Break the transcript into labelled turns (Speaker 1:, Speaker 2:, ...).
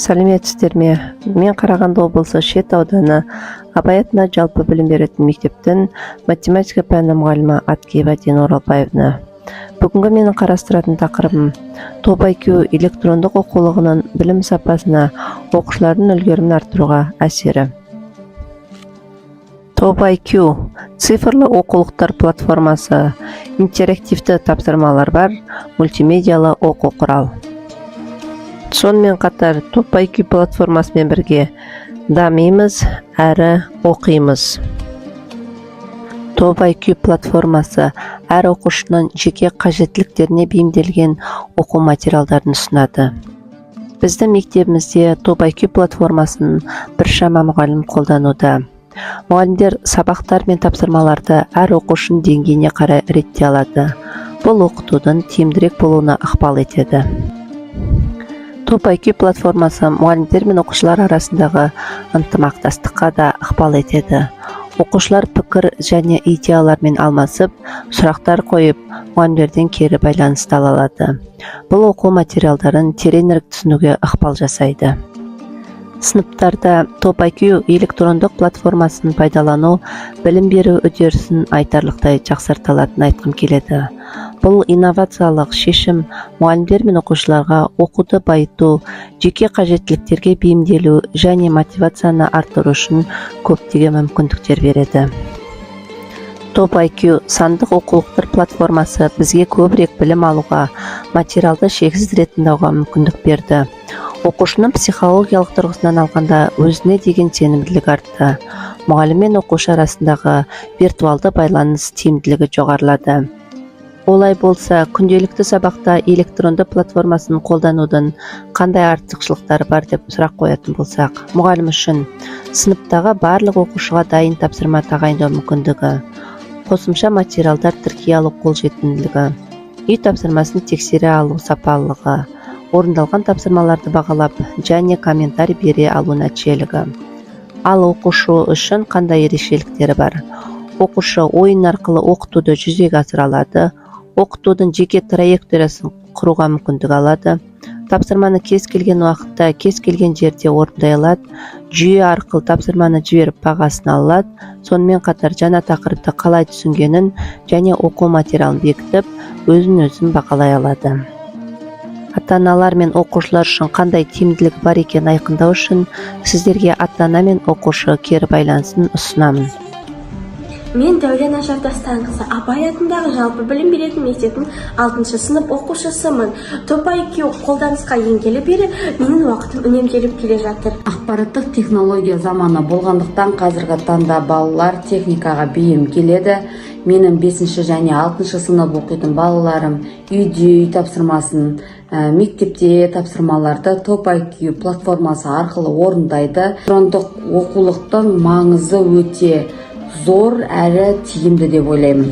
Speaker 1: Сәлеметсіздерме? Мен Қарағанды облысы Шет ауданы Абай атындағы жалпы білім беретін мектептің математика пәні мұғалімі Аткеева Дина Оралбаевна. Бүгінгі менің қарастыратын тақырыбым топ IQ электрондық оқулығының білім сапасына, оқушылардың үлгерімін арттыруға әсері. Топ IQ цифрлы оқулықтар платформасы, интерактивті тапсырмалар бар, мультимедиалы оқу құрал. Сонымен қатар топ IQ платформасымен бірге дамимыз әрі оқимыз. Топ IQ платформасы әр оқушының жеке қажеттіліктеріне бейімделген оқу материалдарын ұсынады. Біздің мектебімізде топ IQ платформасын біршама мұғалім қолдануда. Мұғалімдер сабақтар мен тапсырмаларды әр оқушының деңгейіне қарай реттей алады. Бұл оқытудың тиімдірек болуына ықпал етеді. Топ IQ платформасы мұғалімдер мен оқушылар арасындағы ынтымақтастыққа да ықпал етеді. Оқушылар пікір және идеялармен алмасып, сұрақтар қойып, мұғалімдерден кері байланысты ала алады. Бұл оқу материалдарын тереңірек түсінуге ықпал жасайды. Сыныптарда топ IQ электрондық платформасын пайдалану білім беру үдерісін айтарлықтай жақсартылатынын айтқым келеді. Бұл инновациялық шешім мұғалімдер мен оқушыларға оқуды байыту, жеке қажеттіліктерге бейімделу және мотивацияны арттыру үшін көптеген мүмкіндіктер береді. Топ IQ сандық оқулықтар платформасы бізге көбірек білім алуға, материалды шексіз ретінде алуға мүмкіндік берді. Оқушының психологиялық тұрғысынан алғанда өзіне деген сенімділік артты. Мұғалім мен оқушы арасындағы виртуалды байланыс тиімділігі жоғарылады. Олай болса, күнделікті сабақта электронды платформасын қолданудың қандай артықшылықтары бар деп сұрақ қоятын болсақ, мұғалім үшін сыныптағы барлық оқушыға дайын тапсырма тағайындау мүмкіндігі, қосымша материалдар тіркей алу қолжетімділігі, үй тапсырмасын тексере алу сапалылығы, орындалған тапсырмаларды бағалап және комментарий бере алу нәтижелігі. Ал оқушы үшін қандай ерекшеліктері бар? Оқушы ойын арқылы оқытуды жүзеге асыра алады, оқытудың жеке траекториясын құруға мүмкіндік алады, тапсырманы кез келген уақытта, кез келген жерде орындай алады, жүйе арқылы тапсырманы жіберіп бағасын алады, сонымен қатар жаңа тақырыпты қалай түсінгенін және оқу материалын бекітіп, өзін бағалай алады. Ата-аналар мен оқушылар үшін қандай тиімділігі бар екенін айқындау үшін сіздерге ата-ана мен оқушы кері байланысын ұсынамын.
Speaker 2: Мен Дәурен Ажардастан-қызы Абай атындағы жалпы білім беретін мектептің 6 сынып оқушысымын. Топ IQ қолданысқа енгелі бері менің уақытым үнемделіп келе жатыр.
Speaker 3: Ақпараттық технология заманы болғандықтан қазіргі таңда балалар техникаға бейім келеді. Менің 5 және 6 сынып оқитын балаларым үй тапсырмасын, мектепте тапсырмаларды топ IQ платформасы арқылы орындайды. Электрондық оқулықтың маңызы өте зор әрі тиімді деп ойлаймын.